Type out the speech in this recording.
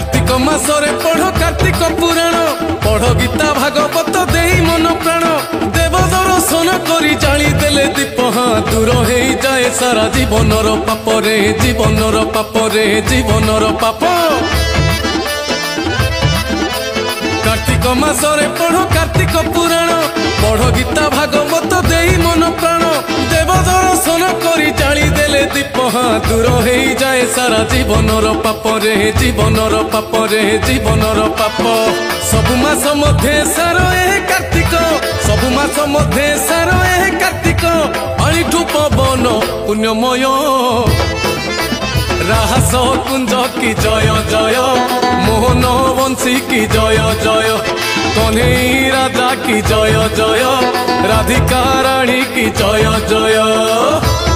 कार्तिक मासरे पढ़ कार्तिक पुराण पढ़ गीता भागवत देई मन प्राण देव दर्शन करी जाली देले दीप दूर हो जाए सारा जीवनर पाप रे जीवनर पाप रे जीवनर पाप। कार्तिक मासरे पढ़ कार्तिक पुराण पढ़ गीता भागवत देई मन प्राण देव दर्शन करी जाली देले दीप दूर हो जाए सारा जीवनर पाप रे जीवनर पाप रे जीवनर पाप। सबु मास मध्ये सार ए कार्तिक सबु मास मध्ये सार ए कार्तिक अणिठु पवन पुण्यमय राहस कुंज की जय जय मोहन वंशी की जय जय कन्हई राजा की जय जय राधिका रानी की जय जय।